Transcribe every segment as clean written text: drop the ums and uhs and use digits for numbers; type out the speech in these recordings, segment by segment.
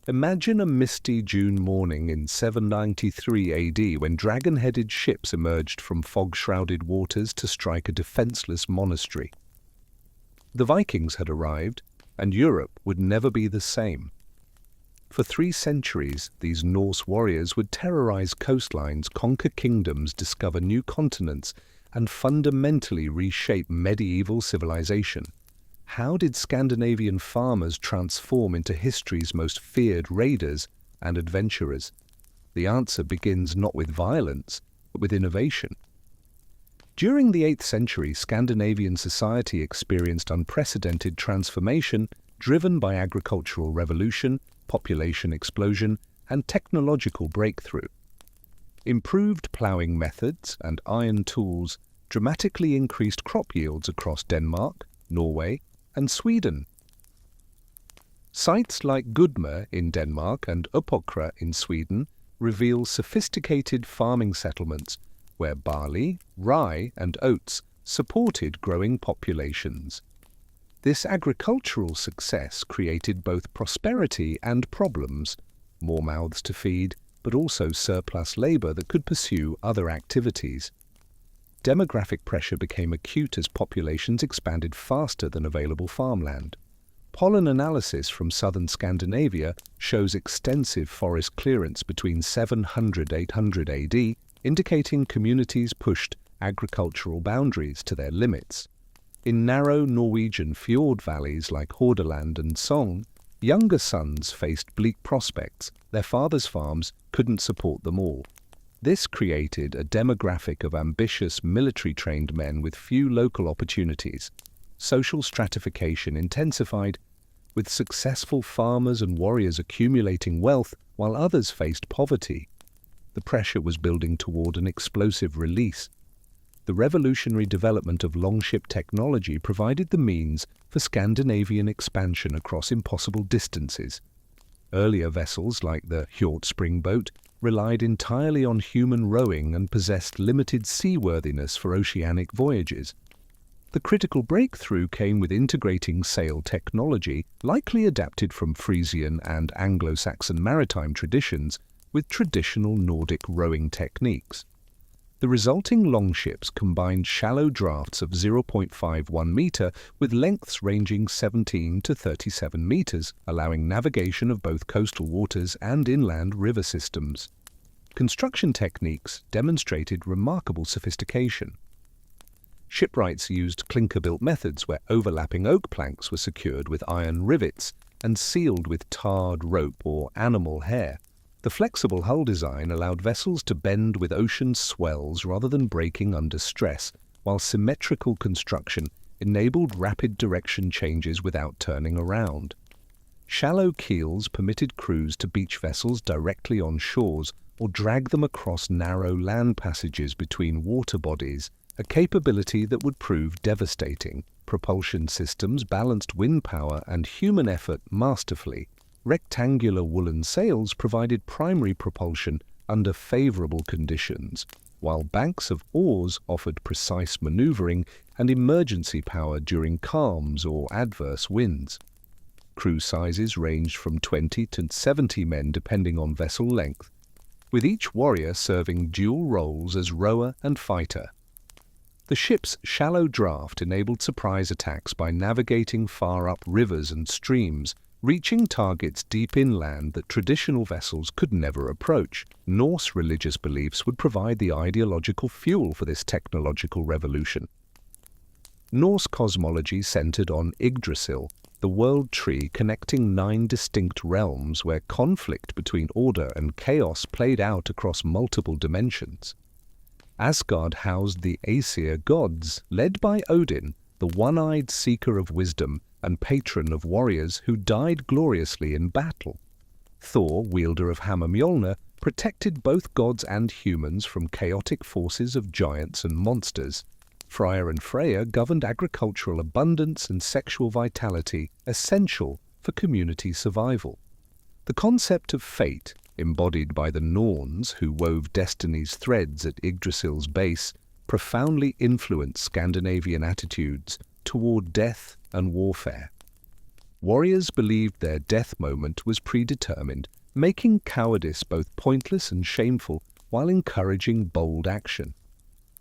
Imagine a misty June morning in 793 AD when dragon-headed ships emerged from fog-shrouded waters to strike a defenseless monastery. The Vikings had arrived, and Europe would never be the same. For 3 centuries, these Norse warriors would terrorize coastlines, conquer kingdoms, discover new continents, and fundamentally reshape medieval civilization. How did Scandinavian farmers transform into history's most feared raiders and adventurers? The answer begins not with violence, but with innovation. During the 8th century, Scandinavian society experienced unprecedented transformation driven by agricultural revolution, population explosion, and technological breakthrough. Improved ploughing methods and iron tools dramatically increased crop yields across Denmark, Norway, and Sweden. Sites like Gudme in Denmark and Uppåkra in Sweden reveal sophisticated farming settlements where barley, rye, and oats supported growing populations. This agricultural success created both prosperity and problems, more mouths to feed, but also surplus labor that could pursue other activities. Demographic pressure became acute as populations expanded faster than available farmland. Pollen analysis from southern Scandinavia shows extensive forest clearance between 700–800 AD, indicating communities pushed agricultural boundaries to their limits. In narrow Norwegian fjord valleys like Hordaland and Sogn, younger sons faced bleak prospects. Their fathers' farms couldn't support them all. This created a demographic of ambitious military-trained men with few local opportunities. Social stratification intensified, with successful farmers and warriors accumulating wealth while others faced poverty. The pressure was building toward an explosive release. The revolutionary development of longship technology provided the means for Scandinavian expansion across impossible distances. Earlier vessels, like the Hjort springboat, relied entirely on human rowing and possessed limited seaworthiness for oceanic voyages. The critical breakthrough came with integrating sail technology, likely adapted from Frisian and Anglo-Saxon maritime traditions, with traditional Nordic rowing techniques. The resulting longships combined shallow drafts of 0.51 meter with lengths ranging 17 to 37 meters, allowing navigation of both coastal waters and inland river systems. Construction techniques demonstrated remarkable sophistication. Shipwrights used clinker-built methods where overlapping oak planks were secured with iron rivets and sealed with tarred rope or animal hair. The flexible hull design allowed vessels to bend with ocean swells rather than breaking under stress, while symmetrical construction enabled rapid direction changes without turning around. Shallow keels permitted crews to beach vessels directly on shores or drag them across narrow land passages between water bodies, a capability that would prove devastating. Propulsion systems balanced wind power and human effort masterfully. Rectangular woolen sails provided primary propulsion under favorable conditions, while banks of oars offered precise maneuvering and emergency power during calms or adverse winds. Crew sizes ranged from 20 to 70 men depending on vessel length, with each warrior serving dual roles as rower and fighter. The ship's shallow draft enabled surprise attacks by navigating far-up rivers and streams, reaching targets deep inland that traditional vessels could never approach. Norse religious beliefs would provide the ideological fuel for this technological revolution. Norse cosmology centered on Yggdrasil, the world tree connecting 9 distinct realms where conflict between order and chaos played out across multiple dimensions. Asgard housed the Aesir gods, led by Odin, the one-eyed seeker of wisdom and patron of warriors who died gloriously in battle. Thor, wielder of Hammer Mjolnir, protected both gods and humans from chaotic forces of giants and monsters. Freyr and Freya governed agricultural abundance and sexual vitality, essential for community survival. The concept of fate, embodied by the Norns who wove destiny's threads at Yggdrasil's base, profoundly influenced Scandinavian attitudes toward death and warfare. Warriors believed their death moment was predetermined, making cowardice both pointless and shameful while encouraging bold action.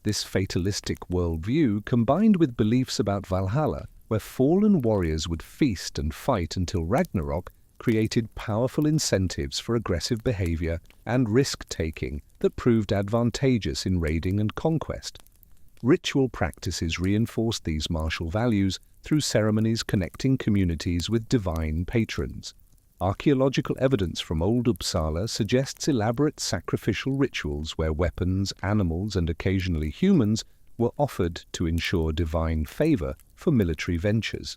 This fatalistic worldview, combined with beliefs about Valhalla, where fallen warriors would feast and fight until Ragnarok, created powerful incentives for aggressive behavior and risk-taking that proved advantageous in raiding and conquest. Ritual practices reinforced these martial values through ceremonies connecting communities with divine patrons. Archaeological evidence from Old Uppsala suggests elaborate sacrificial rituals where weapons, animals, and occasionally humans were offered to ensure divine favor for military ventures.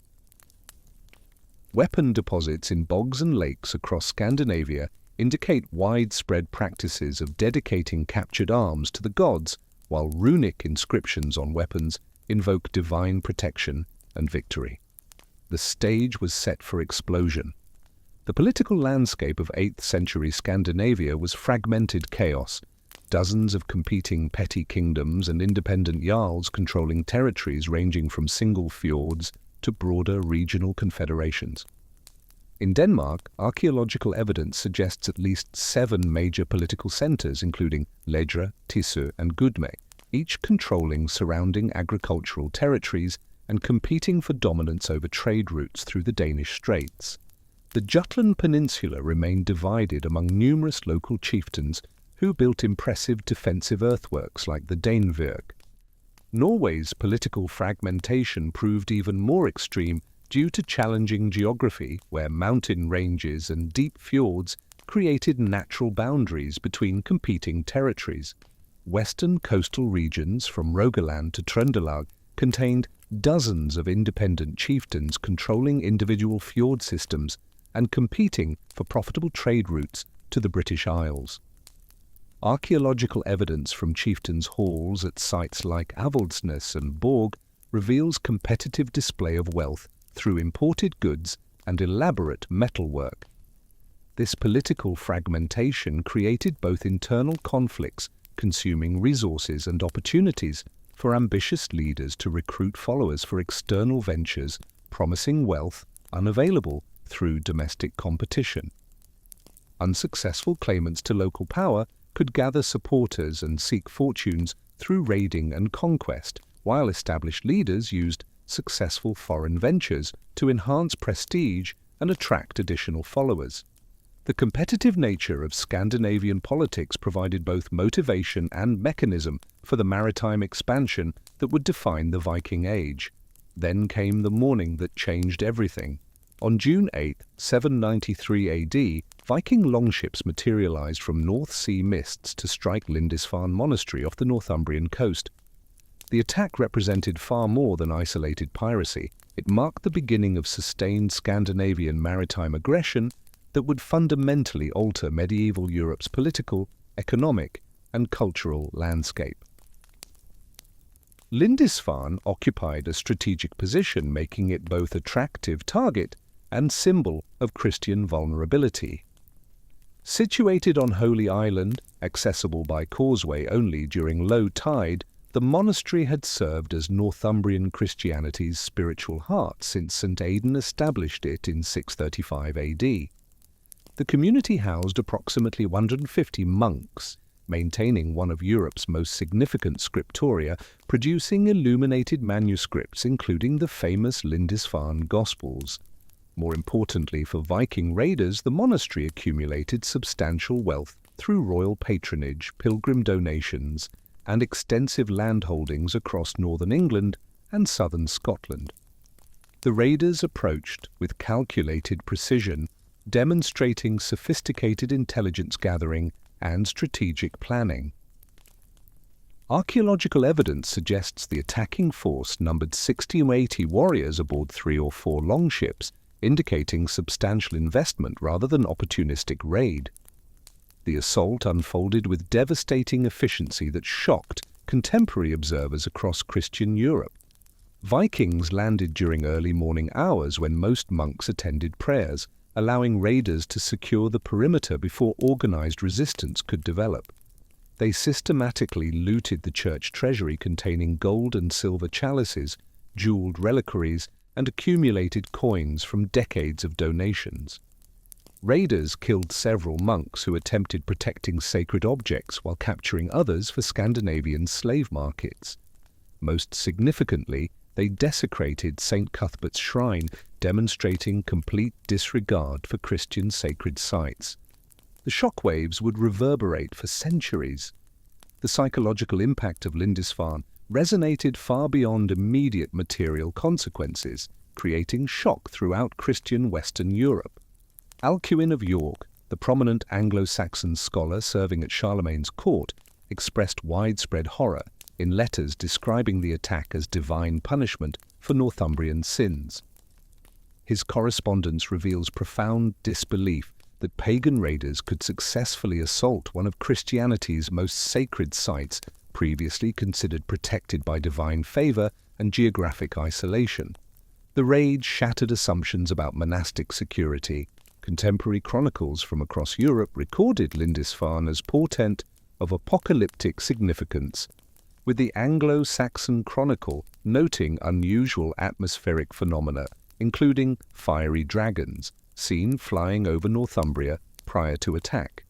Weapon deposits in bogs and lakes across Scandinavia indicate widespread practices of dedicating captured arms to the gods, while runic inscriptions on weapons invoke divine protection and victory. The stage was set for explosion. The political landscape of 8th century Scandinavia was fragmented chaos, dozens of competing petty kingdoms and independent jarls controlling territories ranging from single fjords to broader regional confederations. In Denmark, archaeological evidence suggests at least 7 major political centres, including Ledre, Tissø, and Gudme, each controlling surrounding agricultural territories and competing for dominance over trade routes through the Danish Straits. The Jutland Peninsula remained divided among numerous local chieftains who built impressive defensive earthworks like the Daneværk. Norway's political fragmentation proved even more extreme due to challenging geography, where mountain ranges and deep fjords created natural boundaries between competing territories. Western coastal regions from Rogaland to Trøndelag contained dozens of independent chieftains controlling individual fjord systems and competing for profitable trade routes to the British Isles. Archaeological evidence from chieftains' halls at sites like Avaldsnes and Borg reveals competitive display of wealth through imported goods and elaborate metalwork. This political fragmentation created both internal conflicts, consuming resources, and opportunities for ambitious leaders to recruit followers for external ventures, promising wealth unavailable through domestic competition. Unsuccessful claimants to local power could gather supporters and seek fortunes through raiding and conquest, while established leaders used successful foreign ventures to enhance prestige and attract additional followers. The competitive nature of Scandinavian politics provided both motivation and mechanism for the maritime expansion that would define the Viking Age. Then came the morning that changed everything. On June 8, 793 AD, Viking longships materialized from North Sea mists to strike Lindisfarne Monastery off the Northumbrian coast. The attack represented far more than isolated piracy. It marked the beginning of sustained Scandinavian maritime aggression that would fundamentally alter medieval Europe's political, economic, and cultural landscape. Lindisfarne occupied a strategic position, making it both attractive target and symbol of Christian vulnerability. Situated on Holy Island, accessible by causeway only during low tide, the monastery had served as Northumbrian Christianity's spiritual heart since St. Aidan established it in 635 AD. The community housed approximately 150 monks, maintaining one of Europe's most significant scriptoria, producing illuminated manuscripts including the famous Lindisfarne Gospels. More importantly for Viking raiders, the monastery accumulated substantial wealth through royal patronage, pilgrim donations, and extensive landholdings across northern England and southern Scotland. The raiders approached with calculated precision, demonstrating sophisticated intelligence gathering and strategic planning. Archaeological evidence suggests the attacking force numbered 60 or 80 warriors aboard 3 or 4 longships, indicating substantial investment rather than opportunistic raid. The assault unfolded with devastating efficiency that shocked contemporary observers across Christian Europe. Vikings landed during early morning hours when most monks attended prayers, allowing raiders to secure the perimeter before organized resistance could develop. They systematically looted the church treasury containing gold and silver chalices, jeweled reliquaries, and accumulated coins from decades of donations. Raiders killed several monks who attempted protecting sacred objects while capturing others for Scandinavian slave markets. Most significantly, they desecrated St. Cuthbert's shrine, demonstrating complete disregard for Christian sacred sites. The shockwaves would reverberate for centuries. The psychological impact of Lindisfarne resonated far beyond immediate material consequences, creating shock throughout Christian Western Europe. Alcuin of York, the prominent Anglo-Saxon scholar serving at Charlemagne's court, expressed widespread horror in letters describing the attack as divine punishment for Northumbrian sins. His correspondence reveals profound disbelief that pagan raiders could successfully assault one of Christianity's most sacred sites, previously considered protected by divine favor and geographic isolation. The raid shattered assumptions about monastic security. Contemporary chronicles from across Europe recorded Lindisfarne as portent of apocalyptic significance, with the Anglo-Saxon Chronicle noting unusual atmospheric phenomena, including fiery dragons, seen flying over Northumbria prior to attack.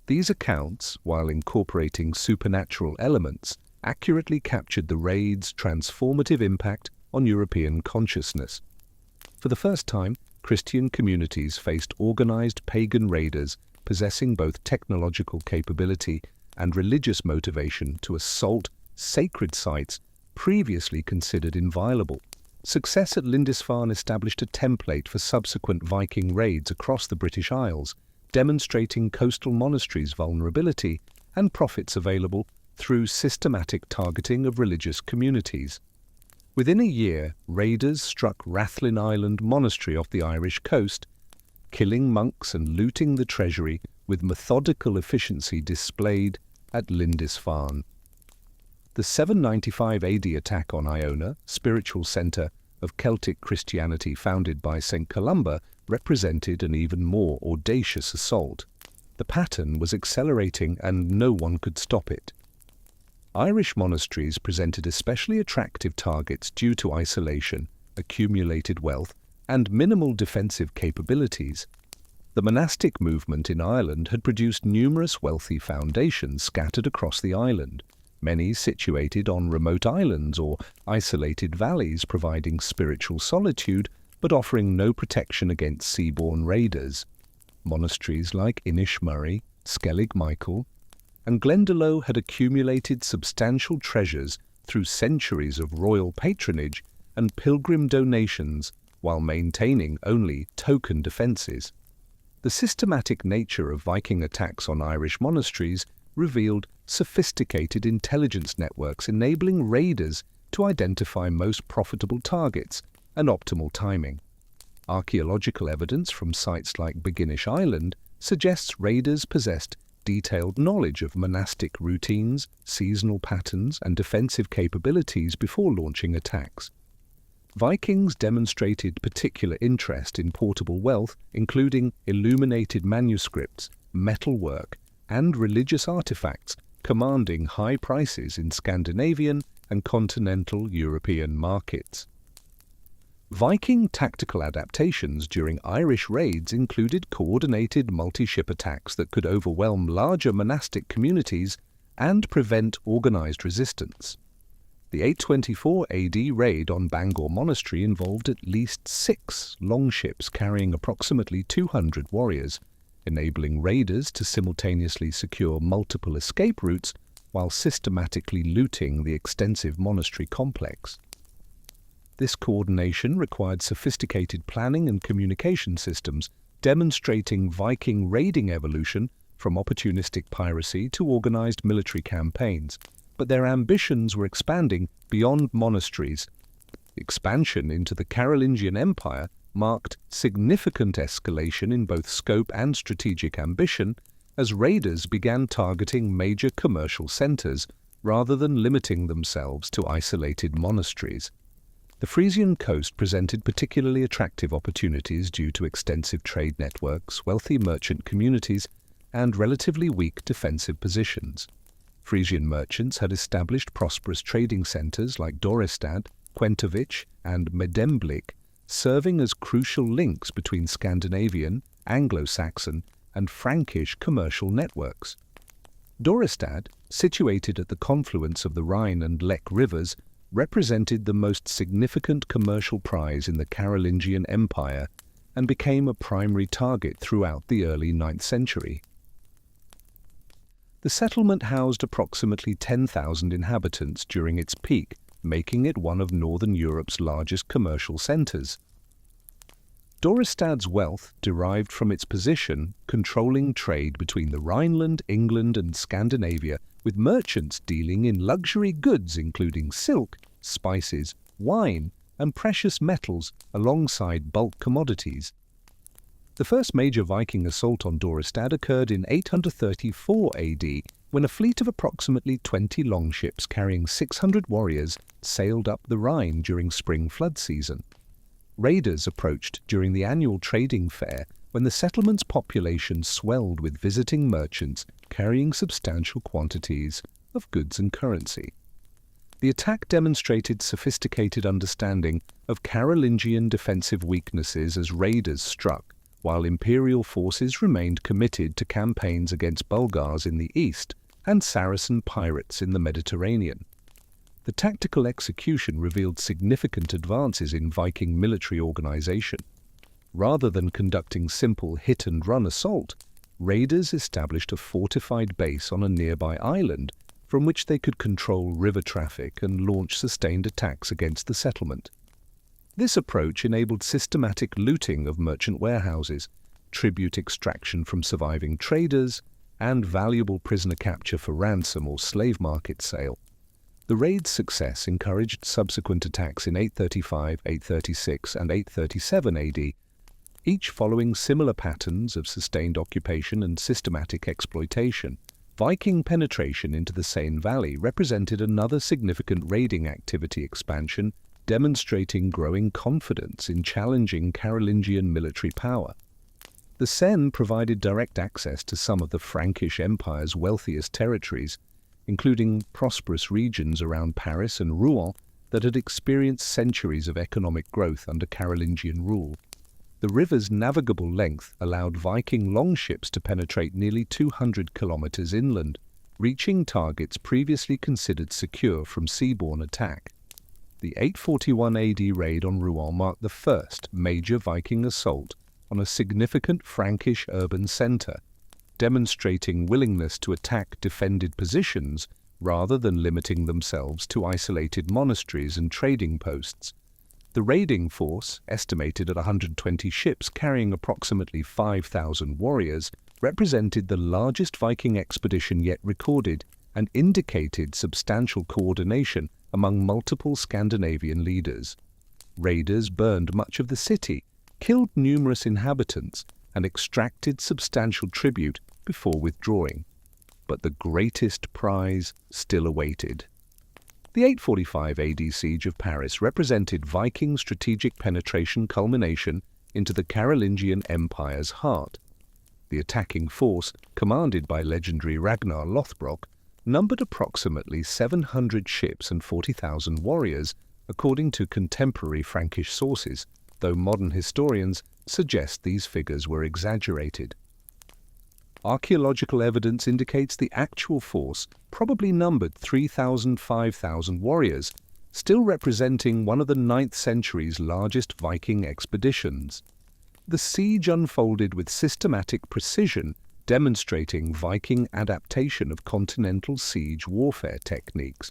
These accounts, while incorporating supernatural elements, accurately captured the raid's transformative impact on European consciousness. For the first time, Christian communities faced organized pagan raiders possessing both technological capability and religious motivation to assault sacred sites previously considered inviolable. Success at Lindisfarne established a template for subsequent Viking raids across the British Isles, demonstrating coastal monasteries' vulnerability and profits available through systematic targeting of religious communities. Within a year, raiders struck Rathlin Island Monastery off the Irish coast, killing monks and looting the treasury with methodical efficiency displayed at Lindisfarne. The 795 AD attack on Iona, spiritual center of Celtic Christianity founded by St. Columba, represented an even more audacious assault. The pattern was accelerating and no one could stop it. Irish monasteries presented especially attractive targets due to isolation, accumulated wealth, and minimal defensive capabilities. The monastic movement in Ireland had produced numerous wealthy foundations scattered across the island, many situated on remote islands or isolated valleys providing spiritual solitude but offering no protection against seaborne raiders. Monasteries like Inishmurray, Skellig Michael, and Glendalough had accumulated substantial treasures through centuries of royal patronage and pilgrim donations while maintaining only token defences. The systematic nature of Viking attacks on Irish monasteries revealed sophisticated intelligence networks enabling raiders to identify most profitable targets and optimal timing. Archaeological evidence from sites like Beginnish Island suggests raiders possessed detailed knowledge of monastic routines, seasonal patterns, and defensive capabilities before launching attacks. Vikings demonstrated particular interest in portable wealth, including illuminated manuscripts, metalwork, and religious artifacts, commanding high prices in Scandinavian and continental European markets. Viking tactical adaptations during Irish raids included coordinated multi-ship attacks that could overwhelm larger monastic communities and prevent organized resistance. The 824 AD raid on Bangor Monastery involved at least 6 longships carrying approximately 200 warriors, enabling raiders to simultaneously secure multiple escape routes while systematically looting the extensive monastery complex. This coordination required sophisticated planning and communication systems, demonstrating Viking raiding evolution from opportunistic piracy to organized military campaigns. But their ambitions were expanding beyond monasteries. Expansion into the Carolingian Empire marked significant escalation in both scope and strategic ambition as raiders began targeting major commercial centers rather than limiting themselves to isolated monasteries. The Frisian coast presented particularly attractive opportunities due to extensive trade networks, wealthy merchant communities, and relatively weak defensive positions. Frisian merchants had established prosperous trading centers like Dorestad, Quentovich and Medemblik, serving as crucial links between Scandinavian, Anglo-Saxon, and Frankish commercial networks. Dorestad, situated at the confluence of the Rhine and Lech rivers, represented the most significant commercial prize in the Carolingian Empire and became a primary target throughout the early 9th century. The settlement housed approximately 10,000 inhabitants during its peak, making it one of Northern Europe's largest commercial centres. Dorestad's wealth derived from its position controlling trade between the Rhineland, England and Scandinavia, with merchants dealing in luxury goods including silk, spices, wine and precious metals alongside bulk commodities. The first major Viking assault on Dorestad occurred in 834 AD, when a fleet of approximately 20 longships carrying 600 warriors sailed up the Rhine during spring flood season. Raiders approached during the annual trading fair, when the settlement's population swelled with visiting merchants carrying substantial quantities of goods and currency. The attack demonstrated sophisticated understanding of Carolingian defensive weaknesses as raiders struck, while imperial forces remained committed to campaigns against Bulgars in the east and Saracen pirates in the Mediterranean. The tactical execution revealed significant advances in Viking military organization. Rather than conducting simple hit-and-run assault, raiders established a fortified base on a nearby island from which they could control river traffic and launch sustained attacks against the settlement. This approach enabled systematic looting of merchant warehouses, tribute extraction from surviving traders, and valuable prisoner capture for ransom or slave market sale. The raid's success encouraged subsequent attacks in 835, 836, and 837 AD, each following similar patterns of sustained occupation and systematic exploitation. Viking penetration into the Seine Valley represented another significant raiding activity expansion, demonstrating growing confidence in challenging Carolingian military power. The Seine provided direct access to some of the Frankish Empire's wealthiest territories, including prosperous regions around Paris and Rouen that had experienced centuries of economic growth under Carolingian rule. The river's navigable length allowed Viking longships to penetrate nearly 200 kilometers inland, reaching targets previously considered secure from seaborne attack. The 841 AD raid on Rouen marked the first major Viking assault on a significant Frankish urban centre, demonstrating willingness to attack defended positions rather than limiting themselves to isolated monasteries and trading posts. The raiding force, estimated at 120 ships carrying approximately 5,000 warriors, represented the largest Viking expedition yet recorded and indicated substantial coordination among multiple Scandinavian leaders. Raiders burned much of the city, killed numerous inhabitants, and extracted substantial tribute before withdrawing. But the greatest prize still awaited. The 845 AD siege of Paris represented Viking strategic penetration culmination into the Carolingian Empire's heart. The attacking force, commanded by legendary Ragnar Lothbrok, numbered approximately 700 ships and 40,000 warriors, according to contemporary Frankish sources, though modern historians suggest these figures were exaggerated. Archaeological evidence indicates the actual force probably numbered 3,000–5,000 warriors, still representing one of the 9th century's largest Viking expeditions. The siege unfolded with systematic precision, demonstrating Viking adaptation of continental siege warfare techniques.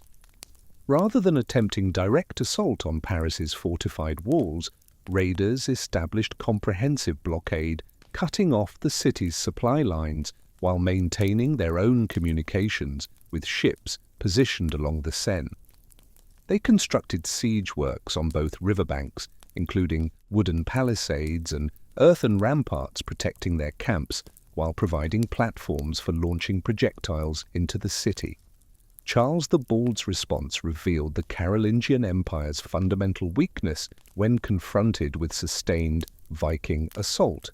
Rather than attempting direct assault on Paris's fortified walls, raiders established comprehensive blockade, cutting off the city's supply lines while maintaining their own communications with ships positioned along the Seine. They constructed siege works on both riverbanks, including wooden palisades and earthen ramparts protecting their camps, while providing platforms for launching projectiles into the city. Charles the Bald's response revealed the Carolingian Empire's fundamental weakness when confronted with sustained Viking assault.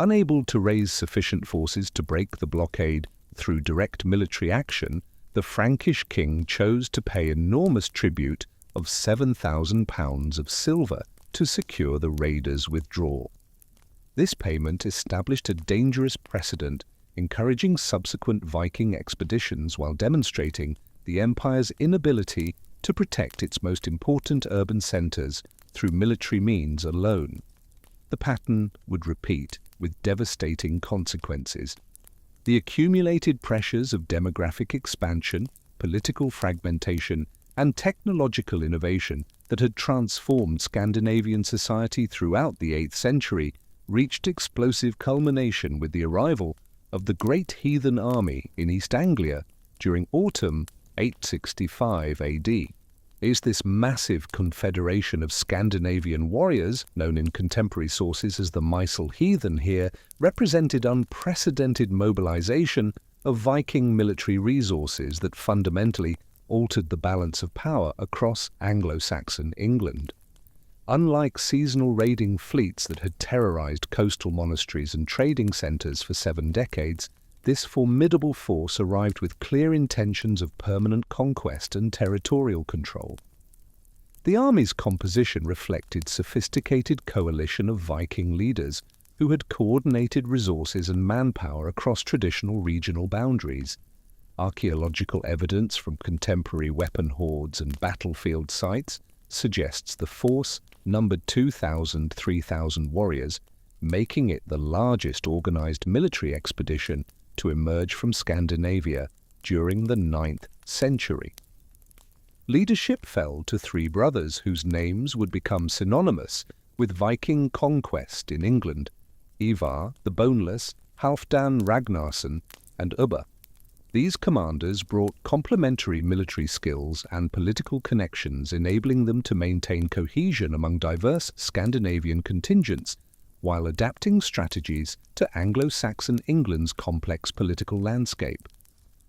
Unable to raise sufficient forces to break the blockade through direct military action, the Frankish king chose to pay enormous tribute of £7,000 of silver to secure the raiders' withdrawal. This payment established a dangerous precedent, encouraging subsequent Viking expeditions while demonstrating the empire's inability to protect its most important urban centres through military means alone. The pattern would repeat with devastating consequences. The accumulated pressures of demographic expansion, political fragmentation, and technological innovation that had transformed Scandinavian society throughout the 8th century reached explosive culmination with the arrival of the Great Heathen Army in East Anglia during autumn 865 AD. Is this massive confederation of Scandinavian warriors, known in contemporary sources as the Mysal Heathen here, represented unprecedented mobilization of Viking military resources that fundamentally altered the balance of power across Anglo-Saxon England. Unlike seasonal raiding fleets that had terrorized coastal monasteries and trading centers for 7 decades, this formidable force arrived with clear intentions of permanent conquest and territorial control. The army's composition reflected sophisticated coalition of Viking leaders who had coordinated resources and manpower across traditional regional boundaries. Archaeological evidence from contemporary weapon hoards and battlefield sites suggests the force numbered 2,000–3,000 warriors, making it the largest organized military expedition to emerge from Scandinavia during the 9th century. Leadership fell to 3 brothers whose names would become synonymous with Viking conquest in England: Ivar the Boneless, Halfdan Ragnarsson, and Ubba. These commanders brought complementary military skills and political connections, enabling them to maintain cohesion among diverse Scandinavian contingents while adapting strategies to Anglo-Saxon England's complex political landscape.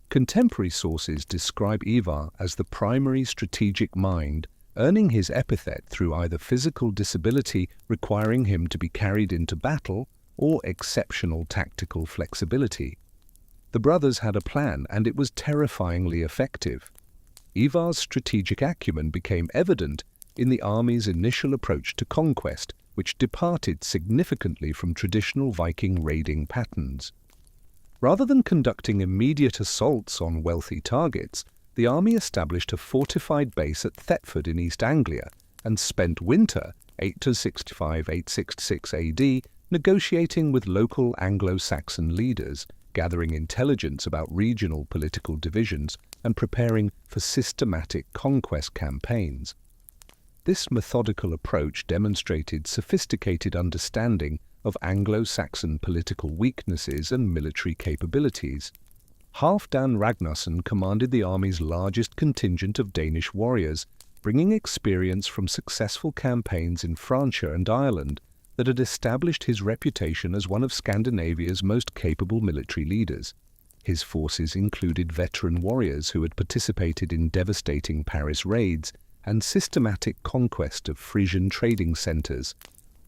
Contemporary sources describe Ivar as the primary strategic mind, earning his epithet through either physical disability requiring him to be carried into battle or exceptional tactical flexibility. The brothers had a plan, and it was terrifyingly effective. Ivar's strategic acumen became evident in the army's initial approach to conquest, which departed significantly from traditional Viking raiding patterns. Rather than conducting immediate assaults on wealthy targets, the army established a fortified base at Thetford in East Anglia and spent winter 865–866 AD negotiating with local Anglo-Saxon leaders, gathering intelligence about regional political divisions and preparing for systematic conquest campaigns. This methodical approach demonstrated sophisticated understanding of Anglo-Saxon political weaknesses and military capabilities. Halfdan Ragnarsson commanded the army's largest contingent of Danish warriors, bringing experience from successful campaigns in Francia and Ireland that had established his reputation as one of Scandinavia's most capable military leaders. His forces included veteran warriors who had participated in devastating Paris raids and systematic conquest of Frisian trading centres,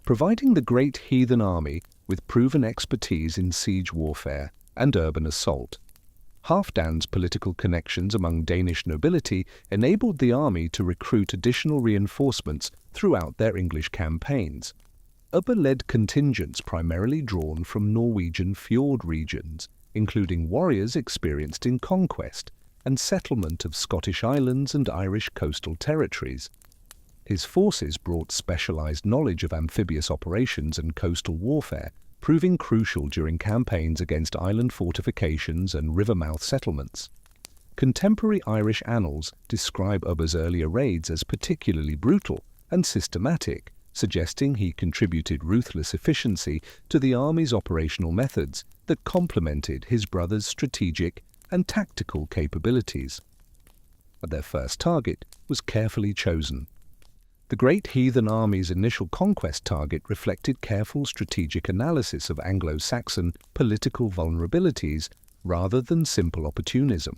providing the Great Heathen Army with proven expertise in siege warfare and urban assault. Halfdan's political connections among Danish nobility enabled the army to recruit additional reinforcements throughout their English campaigns. Ubba led contingents primarily drawn from Norwegian fjord regions, including warriors experienced in conquest and settlement of Scottish islands and Irish coastal territories. His forces brought specialized knowledge of amphibious operations and coastal warfare, proving crucial during campaigns against island fortifications and river-mouth settlements. Contemporary Irish annals describe Ubba's earlier raids as particularly brutal and systematic, suggesting he contributed ruthless efficiency to the army's operational methods that complemented his brother's strategic and tactical capabilities. Their first target was carefully chosen. The Great Heathen Army's initial conquest target reflected careful strategic analysis of Anglo-Saxon political vulnerabilities rather than simple opportunism.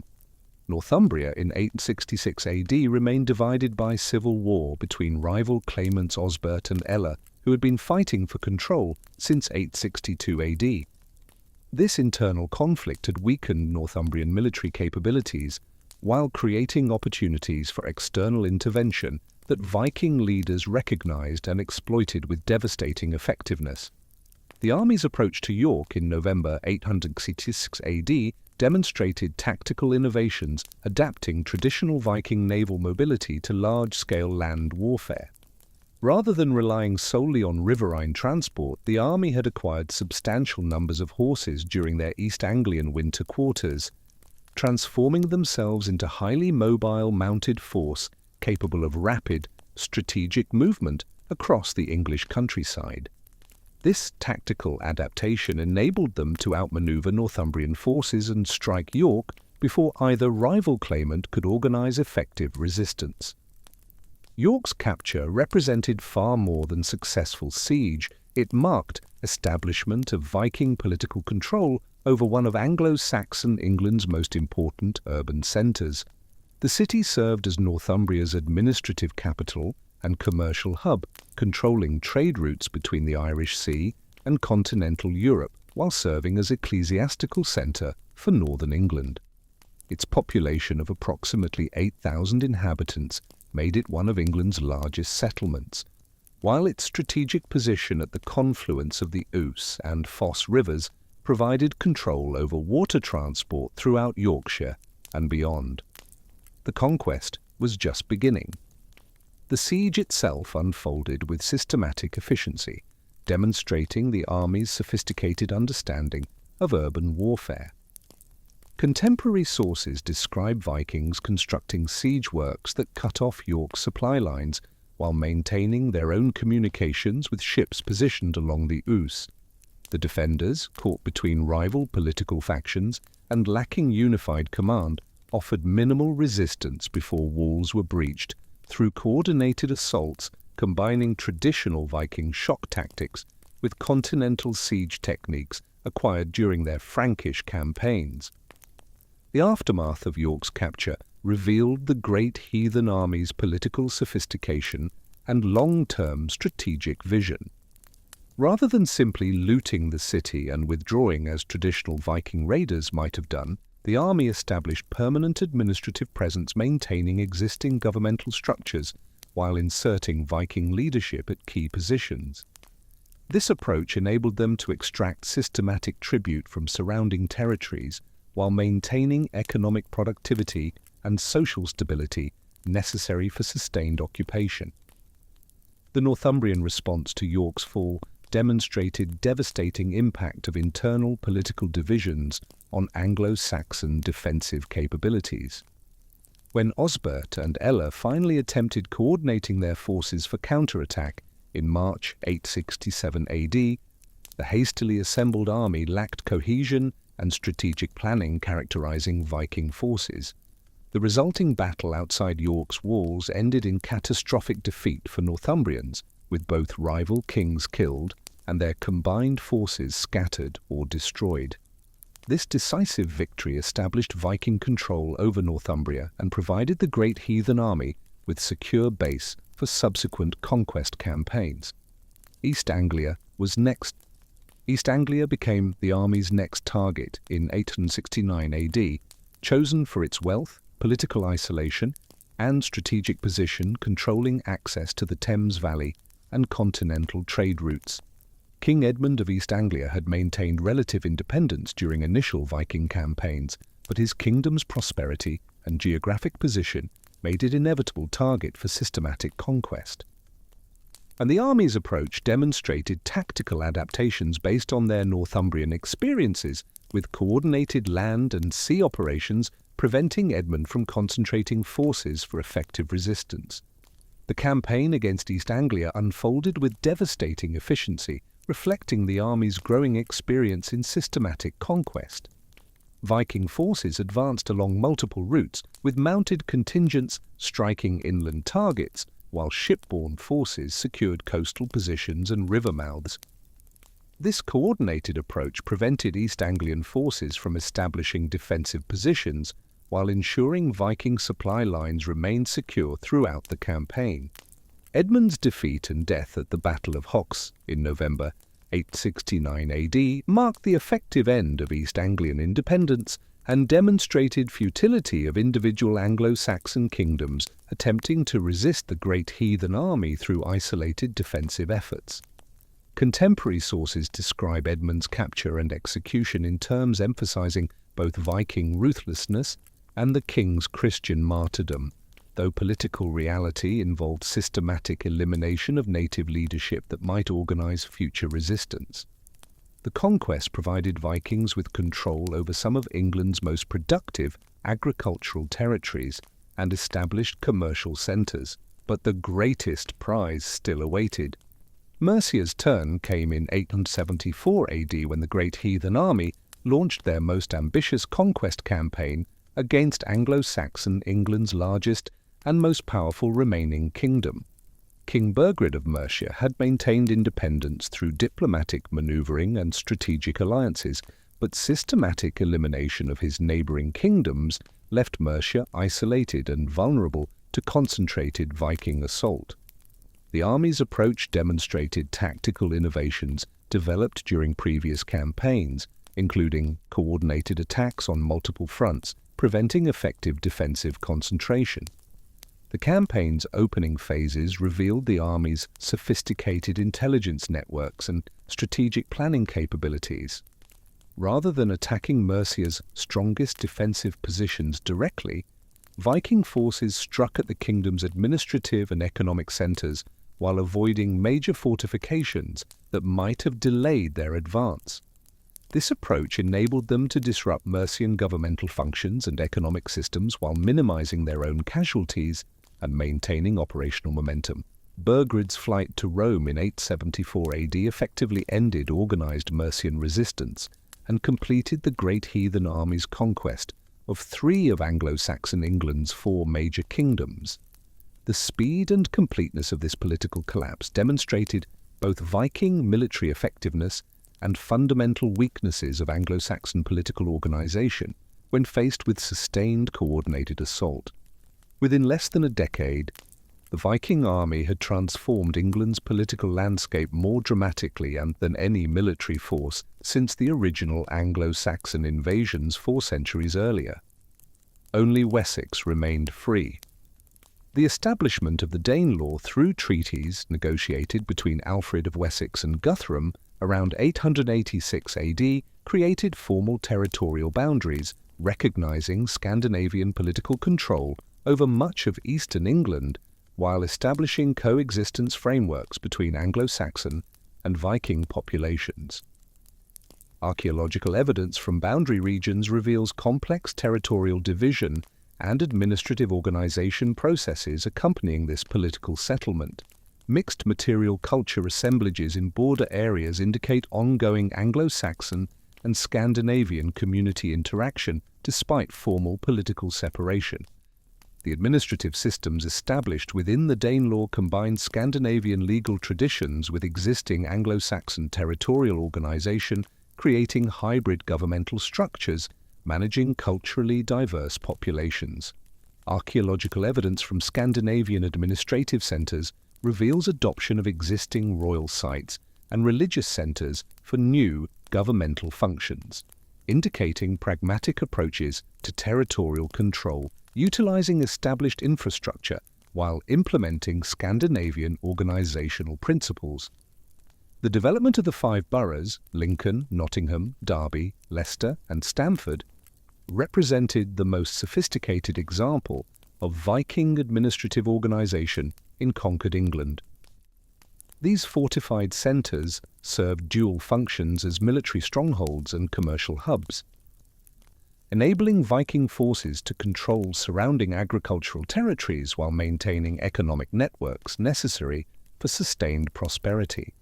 Northumbria in 866 AD remained divided by civil war between rival claimants Osbert and Ella, who had been fighting for control since 862 AD. This internal conflict had weakened Northumbrian military capabilities, while creating opportunities for external intervention that Viking leaders recognized and exploited with devastating effectiveness. The army's approach to York in November 866 AD demonstrated tactical innovations, adapting traditional Viking naval mobility to large-scale land warfare. Rather than relying solely on riverine transport, the army had acquired substantial numbers of horses during their East Anglian winter quarters, transforming themselves into highly mobile mounted force capable of rapid, strategic movement across the English countryside. This tactical adaptation enabled them to outmaneuver Northumbrian forces and strike York before either rival claimant could organize effective resistance. York's capture represented far more than successful siege. It marked establishment of Viking political control over one of Anglo-Saxon England's most important urban centres. The city served as Northumbria's administrative capital and commercial hub, controlling trade routes between the Irish Sea and continental Europe, while serving as ecclesiastical centre for northern England. Its population of approximately 8,000 inhabitants made it one of England's largest settlements, while its strategic position at the confluence of the Ouse and Foss rivers provided control over water transport throughout Yorkshire and beyond. The conquest was just beginning. The siege itself unfolded with systematic efficiency, demonstrating the army's sophisticated understanding of urban warfare. Contemporary sources describe Vikings constructing siege works that cut off York's supply lines while maintaining their own communications with ships positioned along the Ouse. The defenders, caught between rival political factions and lacking unified command, offered minimal resistance before walls were breached through coordinated assaults combining traditional Viking shock tactics with continental siege techniques acquired during their Frankish campaigns. The aftermath of York's capture revealed the great heathen army's political sophistication and long-term strategic vision. Rather than simply looting the city and withdrawing as traditional Viking raiders might have done, the army established permanent administrative presence, maintaining existing governmental structures while inserting Viking leadership at key positions. This approach enabled them to extract systematic tribute from surrounding territories while maintaining economic productivity and social stability necessary for sustained occupation. The Northumbrian response to York's fall demonstrated devastating impact of internal political divisions on Anglo-Saxon defensive capabilities. When Osbert and Ella finally attempted coordinating their forces for counterattack in March 867 AD, the hastily assembled army lacked cohesion and strategic planning characterizing Viking forces. The resulting battle outside York's walls ended in catastrophic defeat for Northumbrians, with both rival kings killed and their combined forces scattered or destroyed. This decisive victory established Viking control over Northumbria and provided the great heathen army with secure base for subsequent conquest campaigns. East Anglia was next. East Anglia became the army's next target in 869 AD, chosen for its wealth, political isolation, and strategic position controlling access to the Thames Valley and continental trade routes. King Edmund of East Anglia had maintained relative independence during initial Viking campaigns, but his kingdom's prosperity and geographic position made it an inevitable target for systematic conquest. And the army's approach demonstrated tactical adaptations based on their Northumbrian experiences, with coordinated land and sea operations preventing Edmund from concentrating forces for effective resistance. The campaign against East Anglia unfolded with devastating efficiency, reflecting the army's growing experience in systematic conquest. Viking forces advanced along multiple routes, with mounted contingents striking inland targets, while shipborne forces secured coastal positions and river mouths. This coordinated approach prevented East Anglian forces from establishing defensive positions, while ensuring Viking supply lines remained secure throughout the campaign. Edmund's defeat and death at the Battle of Hox in November 869 AD marked the effective end of East Anglian independence and demonstrated futility of individual Anglo-Saxon kingdoms attempting to resist the great heathen army through isolated defensive efforts. Contemporary sources describe Edmund's capture and execution in terms emphasizing both Viking ruthlessness and the king's Christian martyrdom, though political reality involved systematic elimination of native leadership that might organize future resistance. The conquest provided Vikings with control over some of England's most productive agricultural territories and established commercial centres, but the greatest prize still awaited. Mercia's turn came in 874 AD when the great heathen army launched their most ambitious conquest campaign against Anglo-Saxon England's largest and most powerful remaining kingdom. King Burgred of Mercia had maintained independence through diplomatic manoeuvring and strategic alliances, but systematic elimination of his neighbouring kingdoms left Mercia isolated and vulnerable to concentrated Viking assault. The army's approach demonstrated tactical innovations developed during previous campaigns, including coordinated attacks on multiple fronts, preventing effective defensive concentration. The campaign's opening phases revealed the army's sophisticated intelligence networks and strategic planning capabilities. Rather than attacking Mercia's strongest defensive positions directly, Viking forces struck at the kingdom's administrative and economic centres while avoiding major fortifications that might have delayed their advance. This approach enabled them to disrupt Mercian governmental functions and economic systems while minimizing their own casualties and maintaining operational momentum. Burgred's flight to Rome in 874 AD effectively ended organized Mercian resistance and completed the great heathen army's conquest of 3 of Anglo-Saxon England's 4 major kingdoms. The speed and completeness of this political collapse demonstrated both Viking military effectiveness and fundamental weaknesses of Anglo-Saxon political organization when faced with sustained coordinated assault. Within less than a decade, the Viking army had transformed England's political landscape more dramatically than any military force since the original Anglo-Saxon invasions 4 centuries earlier. Only Wessex remained free. The establishment of the Danelaw through treaties negotiated between Alfred of Wessex and Guthrum around 886 AD created formal territorial boundaries, recognizing Scandinavian political control over much of eastern England while establishing coexistence frameworks between Anglo-Saxon and Viking populations. Archaeological evidence from boundary regions reveals complex territorial division and administrative organization processes accompanying this political settlement. Mixed material culture assemblages in border areas indicate ongoing Anglo-Saxon and Scandinavian community interaction despite formal political separation. The administrative systems established within the Danelaw combined Scandinavian legal traditions with existing Anglo-Saxon territorial organization, creating hybrid governmental structures managing culturally diverse populations. Archaeological evidence from Scandinavian administrative centers reveals adoption of existing royal sites and religious centers for new governmental functions, indicating pragmatic approaches to territorial control, utilizing established infrastructure while implementing Scandinavian organizational principles. The development of the 5 boroughs, Lincoln, Nottingham, Derby, Leicester, and Stamford, represented the most sophisticated example of Viking administrative organization in conquered England. These fortified centers served dual functions as military strongholds and commercial hubs, enabling Viking forces to control surrounding agricultural territories while maintaining economic networks necessary for sustained prosperity.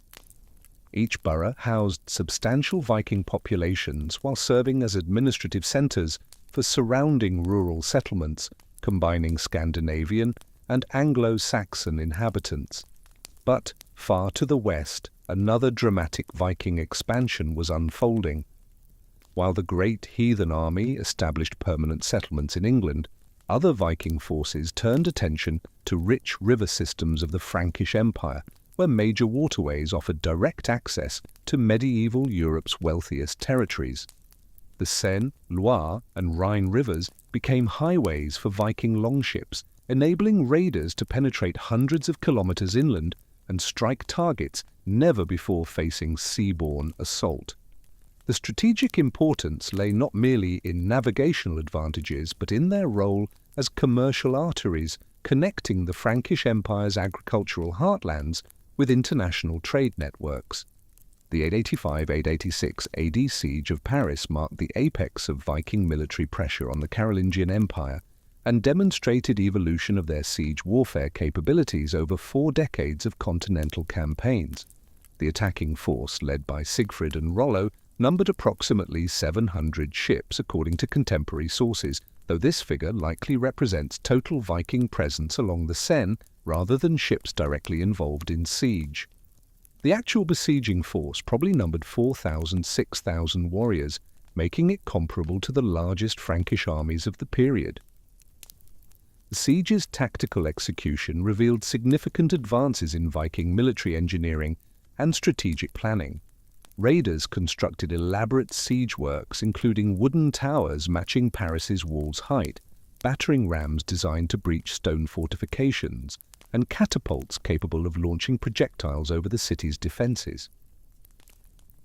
Each borough housed substantial Viking populations while serving as administrative centers for surrounding rural settlements, combining Scandinavian and Anglo-Saxon inhabitants. But far to the west, another dramatic Viking expansion was unfolding. While the great heathen army established permanent settlements in England, other Viking forces turned attention to rich river systems of the Frankish Empire, where major waterways offered direct access to medieval Europe's wealthiest territories. The Seine, Loire, and Rhine rivers became highways for Viking longships, enabling raiders to penetrate hundreds of kilometers inland and strike targets never before facing seaborne assault. The strategic importance lay not merely in navigational advantages, but in their role as commercial arteries connecting the Frankish Empire's agricultural heartlands with international trade networks. The 885-886 AD siege of Paris marked the apex of Viking military pressure on the Carolingian Empire and demonstrated evolution of their siege warfare capabilities over 4 decades of continental campaigns. The attacking force, led by Siegfried and Rollo, numbered approximately 700 ships according to contemporary sources, though this figure likely represents total Viking presence along the Seine rather than ships directly involved in siege. The actual besieging force probably numbered 4,000–6,000 warriors, making it comparable to the largest Frankish armies of the period. The siege's tactical execution revealed significant advances in Viking military engineering and strategic planning. Raiders constructed elaborate siege works, including wooden towers matching Paris's wall's height, battering rams designed to breach stone fortifications, and catapults capable of launching projectiles over the city's defenses.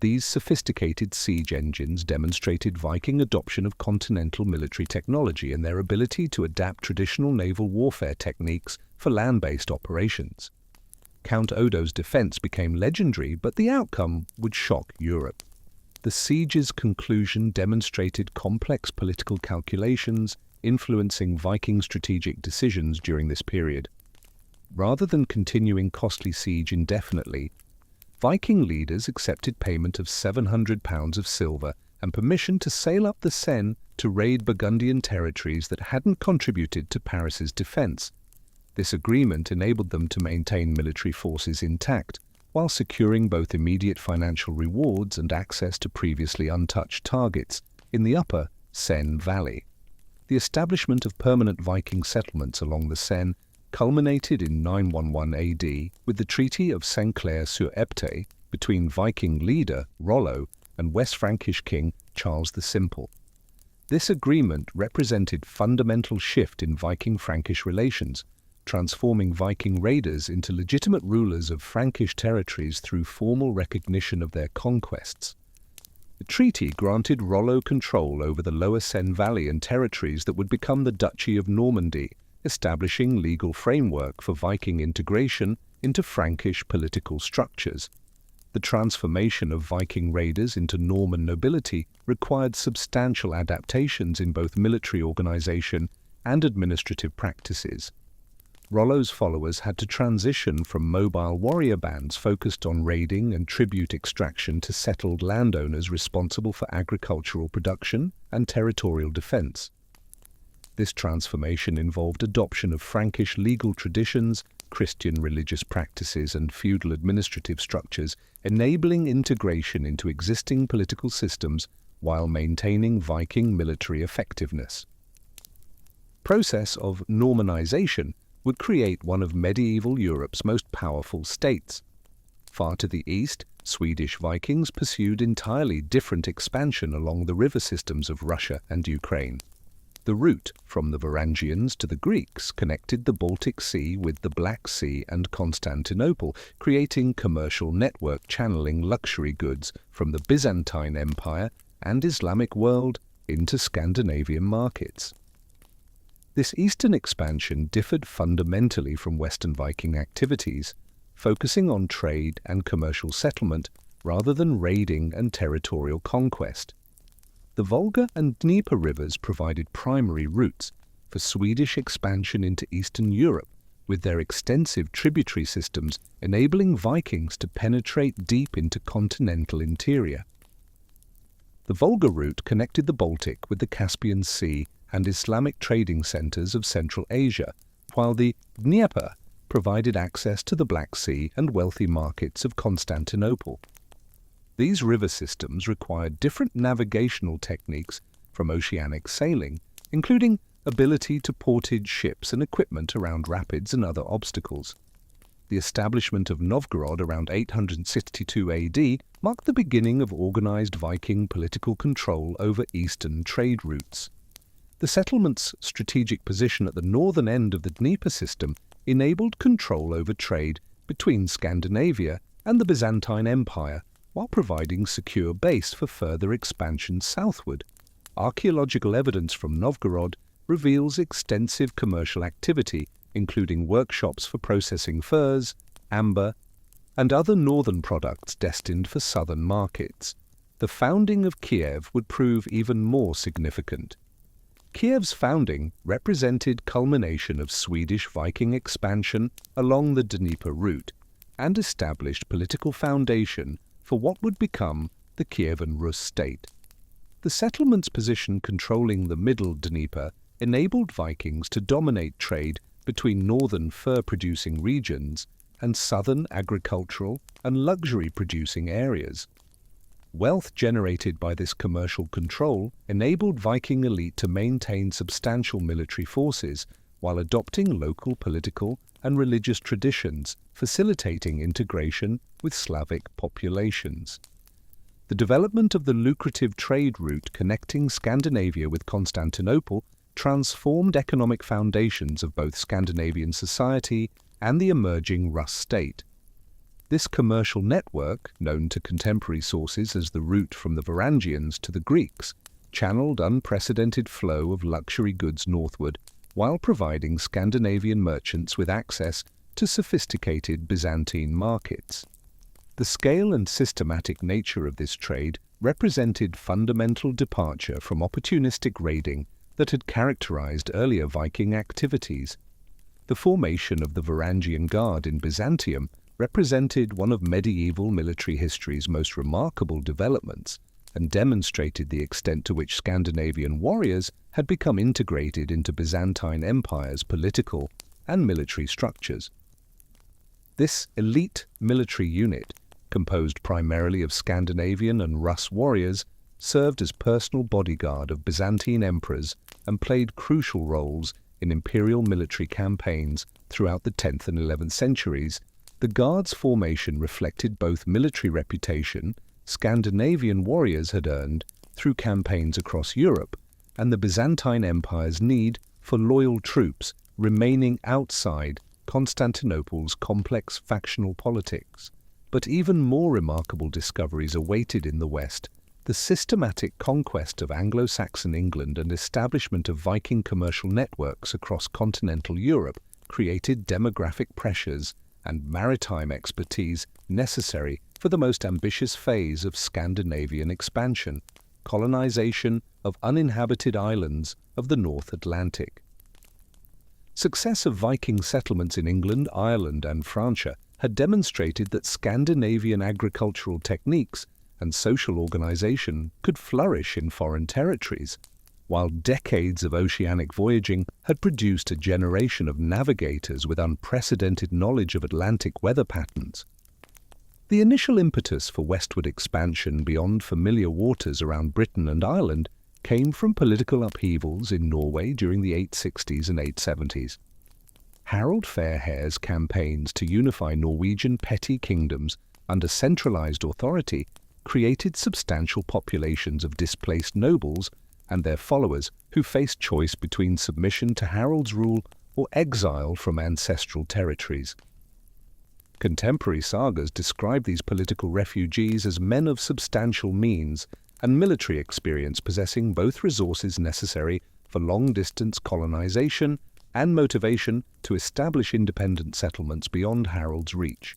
These sophisticated siege engines demonstrated Viking adoption of continental military technology and their ability to adapt traditional naval warfare techniques for land-based operations. Count Odo's defense became legendary, but the outcome would shock Europe. The siege's conclusion demonstrated complex political calculations influencing Viking strategic decisions during this period. Rather than continuing costly siege indefinitely, Viking leaders accepted payment of 700 pounds of silver and permission to sail up the Seine to raid Burgundian territories that hadn't contributed to Paris's defense. This agreement enabled them to maintain military forces intact, while securing both immediate financial rewards and access to previously untouched targets in the upper Seine Valley. The establishment of permanent Viking settlements along the Seine culminated in 911 AD with the Treaty of Saint-Clair-sur-Epte between Viking leader Rollo and West Frankish king Charles the Simple. This agreement represented a fundamental shift in Viking-Frankish relations, transforming Viking raiders into legitimate rulers of Frankish territories through formal recognition of their conquests. The treaty granted Rollo control over the lower Seine Valley and territories that would become the Duchy of Normandy, establishing legal framework for Viking integration into Frankish political structures. The transformation of Viking raiders into Norman nobility required substantial adaptations in both military organization and administrative practices. Rollo's followers had to transition from mobile warrior bands focused on raiding and tribute extraction to settled landowners responsible for agricultural production and territorial defense. This transformation involved adoption of Frankish legal traditions, Christian religious practices, and feudal administrative structures, enabling integration into existing political systems while maintaining Viking military effectiveness. The process of Normanization would create one of medieval Europe's most powerful states. Far to the east, Swedish Vikings pursued entirely different expansion along the river systems of Russia and Ukraine. The route from the Varangians to the Greeks connected the Baltic Sea with the Black Sea and Constantinople, creating commercial network channeling luxury goods from the Byzantine Empire and Islamic world into Scandinavian markets. This eastern expansion differed fundamentally from Western Viking activities, focusing on trade and commercial settlement rather than raiding and territorial conquest. The Volga and Dnieper rivers provided primary routes for Swedish expansion into Eastern Europe, with their extensive tributary systems enabling Vikings to penetrate deep into continental interior. The Volga route connected the Baltic with the Caspian Sea and Islamic trading centers of Central Asia, while the Dnieper provided access to the Black Sea and wealthy markets of Constantinople. These river systems required different navigational techniques from oceanic sailing, including ability to portage ships and equipment around rapids and other obstacles. the establishment of Novgorod around 862 AD marked the beginning of organized Viking political control over eastern trade routes. The settlement's strategic position at the northern end of the Dnieper system enabled control over trade between Scandinavia and the Byzantine Empire, while providing secure base for further expansion southward. Archaeological evidence from Novgorod reveals extensive commercial activity, including workshops for processing furs, amber, and other northern products destined for southern markets. The founding of Kiev would prove even more significant. Kiev's founding represented culmination of Swedish Viking expansion along the Dnieper route and established political foundation for what would become the Kievan Rus state. The settlement's position controlling the middle Dnieper enabled Vikings to dominate trade between northern fur-producing regions and southern agricultural and luxury-producing areas. Wealth generated by this commercial control enabled Viking elite to maintain substantial military forces while adopting local political and religious traditions, facilitating integration with Slavic populations. The development of the lucrative trade route connecting Scandinavia with Constantinople transformed economic foundations of both Scandinavian society and the emerging Rus state. This commercial network, known to contemporary sources as the route from the Varangians to the Greeks, channeled unprecedented flow of luxury goods northward while providing Scandinavian merchants with access to sophisticated Byzantine markets. The scale and systematic nature of this trade represented fundamental departure from opportunistic raiding that had characterized earlier Viking activities. The formation of the Varangian Guard in Byzantium represented one of medieval military history's most remarkable developments and demonstrated the extent to which Scandinavian warriors had become integrated into Byzantine Empire's political and military structures. This elite military unit, composed primarily of Scandinavian and Rus warriors, served as personal bodyguard of Byzantine emperors and played crucial roles in imperial military campaigns throughout the 10th and 11th centuries. The Guard's formation reflected both military reputation Scandinavian warriors had earned through campaigns across Europe and the Byzantine Empire's need for loyal troops remaining outside Constantinople's complex factional politics. But even more remarkable discoveries awaited in the West. The systematic conquest of Anglo-Saxon England and establishment of Viking commercial networks across continental Europe created demographic pressures and maritime expertise necessary for the most ambitious phase of Scandinavian expansion, colonization of uninhabited islands of the North Atlantic. Success of Viking settlements in England, Ireland, and Francia had demonstrated that Scandinavian agricultural techniques and social organization could flourish in foreign territories, while decades of oceanic voyaging had produced a generation of navigators with unprecedented knowledge of Atlantic weather patterns. The initial impetus for westward expansion beyond familiar waters around Britain and Ireland came from political upheavals in Norway during the 860s and 870s. Harald Fairhair's campaigns to unify Norwegian petty kingdoms under centralized authority created substantial populations of displaced nobles and their followers who faced choice between submission to Harald's rule or exile from ancestral territories. Contemporary sagas describe these political refugees as men of substantial means and military experience possessing both resources necessary for long-distance colonization and motivation to establish independent settlements beyond Harald's reach.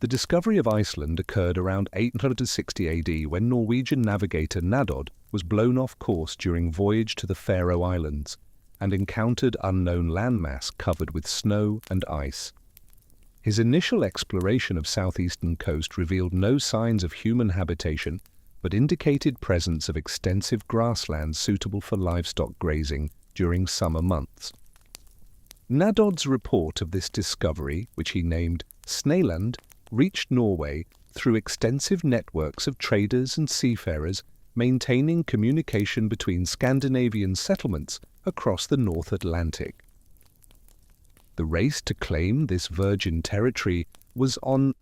The discovery of Iceland occurred around 860 AD when Norwegian navigator Nadod was blown off course during voyage to the Faroe Islands and encountered unknown landmass covered with snow and ice. His initial exploration of southeastern coast revealed no signs of human habitation, but indicated presence of extensive grasslands suitable for livestock grazing during summer months. Nadod's report of this discovery, which he named Snaeland, reached Norway through extensive networks of traders and seafarers, maintaining communication between Scandinavian settlements across the North Atlantic. The race to claim this virgin territory was on.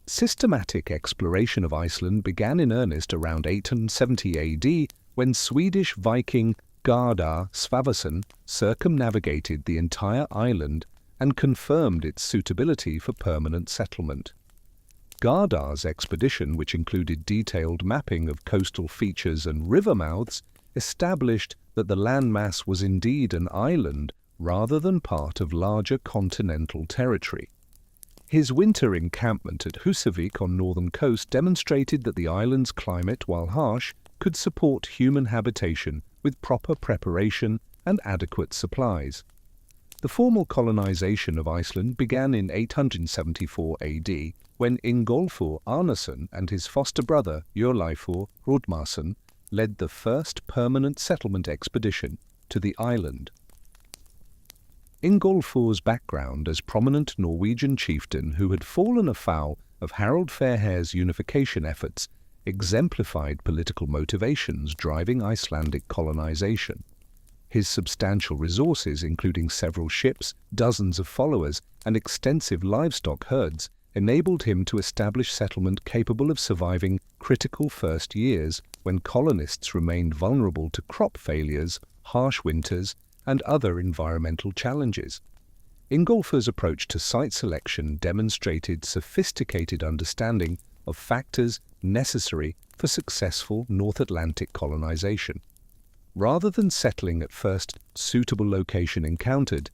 Systematic exploration of Iceland began in earnest around 870 AD when Swedish Viking Gardar Svaversson circumnavigated the entire island and confirmed its suitability for permanent settlement. Gardar's expedition, which included detailed mapping of coastal features and river mouths, established that the landmass was indeed an island rather than part of larger continental territory. His winter encampment at Husavik on northern coast demonstrated that the island's climate, while harsh, could support human habitation with proper preparation and adequate supplies. The formal colonization of Iceland began in 874 AD when Ingólfur Arnason and his foster brother Hjörleifur Hróðmarsson led the first permanent settlement expedition to the island. Ingólfur's background as prominent Norwegian chieftain who had fallen afoul of Harald Fairhair's unification efforts exemplified political motivations driving Icelandic colonization. His substantial resources, including several ships, dozens of followers, and extensive livestock herds, enabled him to establish settlement capable of surviving critical first years when colonists remained vulnerable to crop failures, harsh winters, and other environmental challenges. Ingólfur's approach to site selection demonstrated sophisticated understanding of factors necessary for successful North Atlantic colonization. Rather than settling at first suitable location encountered,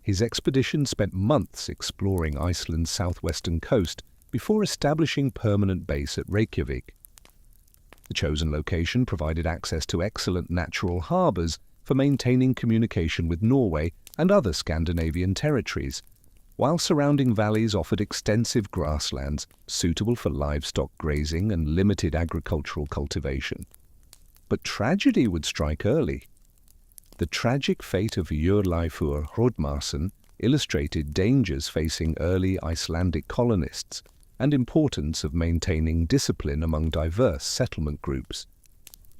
his expedition spent months exploring Iceland's southwestern coast before establishing permanent base at Reykjavik. The chosen location provided access to excellent natural harbours for maintaining communication with Norway and other Scandinavian territories, while surrounding valleys offered extensive grasslands suitable for livestock grazing and limited agricultural cultivation. But tragedy would strike early. The tragic fate of Hjörleifur Hróðmarsson illustrated dangers facing early Icelandic colonists and importance of maintaining discipline among diverse settlement groups.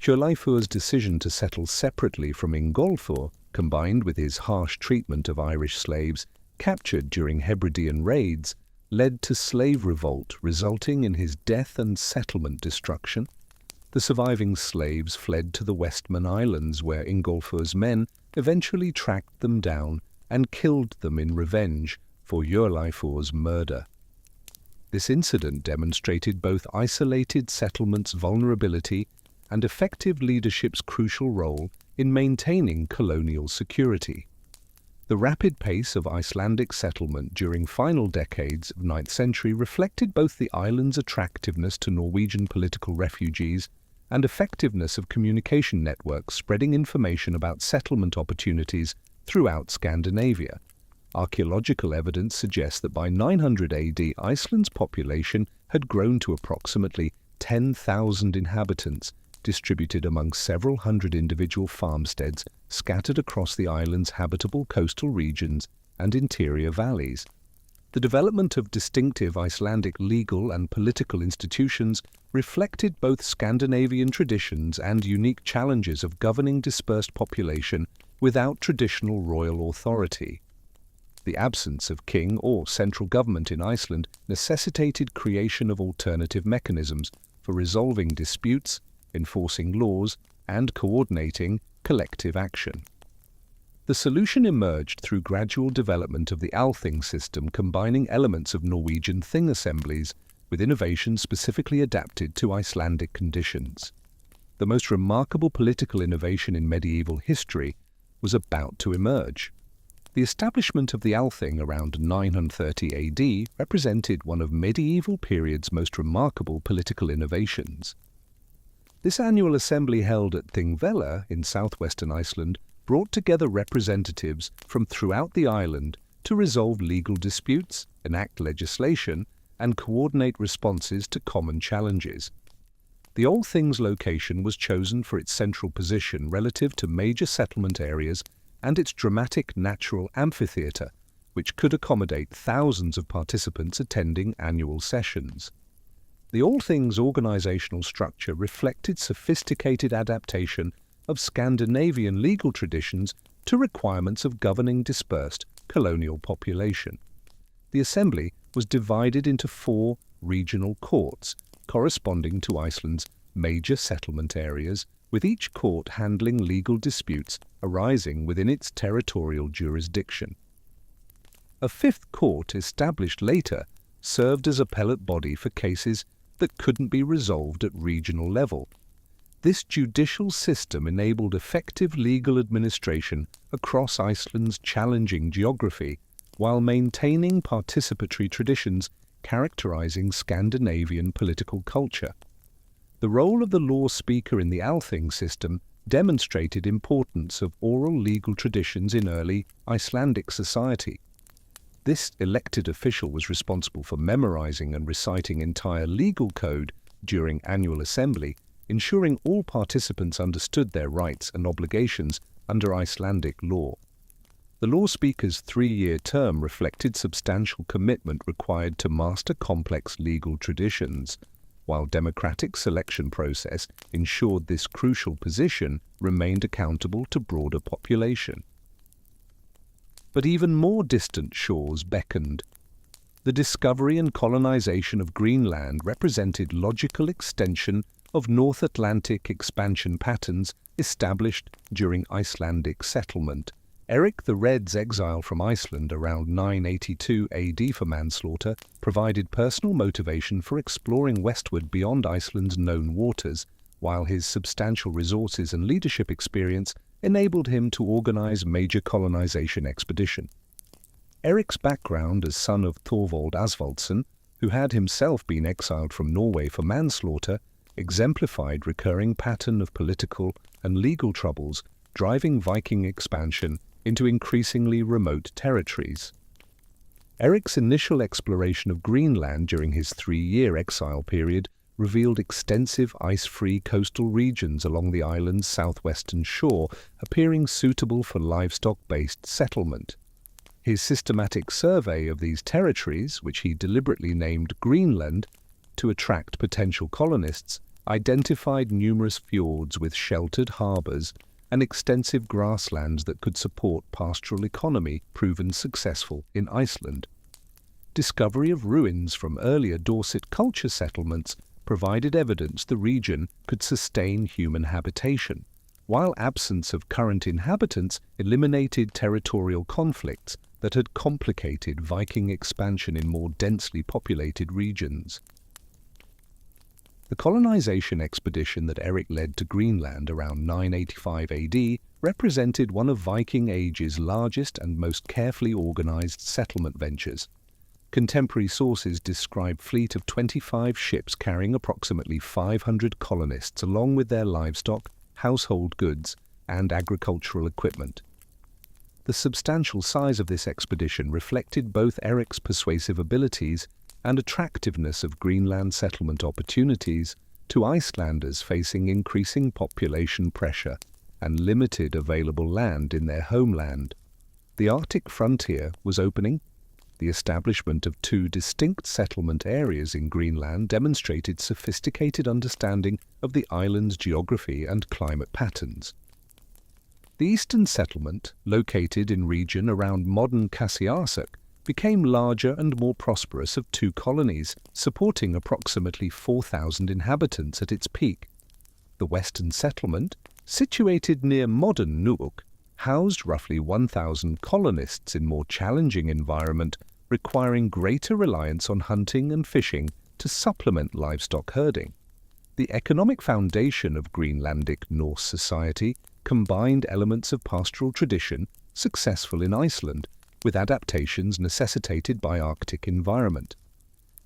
Hjörleifur's decision to settle separately from Ingólfur, combined with his harsh treatment of Irish slaves captured during Hebridean raids, led to slave revolt resulting in his death and settlement destruction. The surviving slaves fled to the Westman Islands, where Ingólfur's men eventually tracked them down and killed them in revenge for Hjörleifur's murder. This incident demonstrated both isolated settlements' vulnerability and effective leadership's crucial role in maintaining colonial security. The rapid pace of Icelandic settlement during final decades of 9th century reflected both the island's attractiveness to Norwegian political refugees and effectiveness of communication networks spreading information about settlement opportunities throughout Scandinavia. Archaeological evidence suggests that by 900 AD, Iceland's population had grown to approximately 10,000 inhabitants, distributed among several hundred individual farmsteads scattered across the island's habitable coastal regions and interior valleys. The development of distinctive Icelandic legal and political institutions reflected both Scandinavian traditions and unique challenges of governing dispersed population without traditional royal authority. The absence of king or central government in Iceland necessitated creation of alternative mechanisms for resolving disputes, enforcing laws, and coordinating collective action. The solution emerged through gradual development of the Althing system, combining elements of Norwegian thing assemblies with innovation specifically adapted to Icelandic conditions. The most remarkable political innovation in medieval history was about to emerge. The establishment of the Althing around 930 AD represented one of medieval period's most remarkable political innovations. This annual assembly held at Thingvellir in southwestern Iceland brought together representatives from throughout the island to resolve legal disputes, enact legislation, and coordinate responses to common challenges. The Althing's location was chosen for its central position relative to major settlement areas and its dramatic natural amphitheatre, which could accommodate thousands of participants attending annual sessions. The Althing's organizational structure reflected sophisticated adaptation of Scandinavian legal traditions to requirements of governing dispersed, colonial population. The assembly was divided into 4 regional courts, corresponding to Iceland's major settlement areas, with each court handling legal disputes arising within its territorial jurisdiction. A 5th court, established later, served as appellate body for cases that couldn't be resolved at regional level. This judicial system enabled effective legal administration across Iceland's challenging geography, while maintaining participatory traditions characterizing Scandinavian political culture. The role of the law speaker in the Althing system demonstrated importance of oral legal traditions in early Icelandic society. This elected official was responsible for memorizing and reciting entire legal code during annual assembly, ensuring all participants understood their rights and obligations under Icelandic law. The law speaker's 3-year term reflected substantial commitment required to master complex legal traditions, while democratic selection process ensured this crucial position remained accountable to broader population. But even more distant shores beckoned. The discovery and colonization of Greenland represented logical extension of North Atlantic expansion patterns established during Icelandic settlement. Eric the Red's exile from Iceland around 982 AD for manslaughter provided personal motivation for exploring westward beyond Iceland's known waters, while his substantial resources and leadership experience enabled him to organize major colonization expedition. Eric's background as son of Thorvald Asvaldsson, who had himself been exiled from Norway for manslaughter, exemplified recurring pattern of political and legal troubles driving Viking expansion into increasingly remote territories. Eric's initial exploration of Greenland during his 3-year exile period revealed extensive ice-free coastal regions along the island's southwestern shore, appearing suitable for livestock-based settlement. His systematic survey of these territories, which he deliberately named Greenland to attract potential colonists, identified numerous fjords with sheltered harbors and extensive grasslands that could support pastoral economy, proven successful in Iceland. Discovery of ruins from earlier Dorset culture settlements provided evidence the region could sustain human habitation, while absence of current inhabitants eliminated territorial conflicts that had complicated Viking expansion in more densely populated regions. The colonization expedition that Eric led to Greenland around 985 AD represented one of Viking Age's largest and most carefully organized settlement ventures. Contemporary sources describe a fleet of 25 ships carrying approximately 500 colonists along with their livestock, household goods, and agricultural equipment. The substantial size of this expedition reflected both Eric's persuasive abilities and attractiveness of Greenland settlement opportunities to Icelanders facing increasing population pressure and limited available land in their homeland. The Arctic frontier was opening. The establishment of 2 distinct settlement areas in Greenland demonstrated sophisticated understanding of the island's geography and climate patterns. The eastern settlement, located in region around modern Qasiarsuaq, became larger and more prosperous of 2 colonies, supporting approximately 4,000 inhabitants at its peak. The western settlement, situated near modern Nuuk, housed roughly 1,000 colonists in more challenging environment, requiring greater reliance on hunting and fishing to supplement livestock herding. The economic foundation of Greenlandic Norse society combined elements of pastoral tradition successful in Iceland with adaptations necessitated by Arctic environment.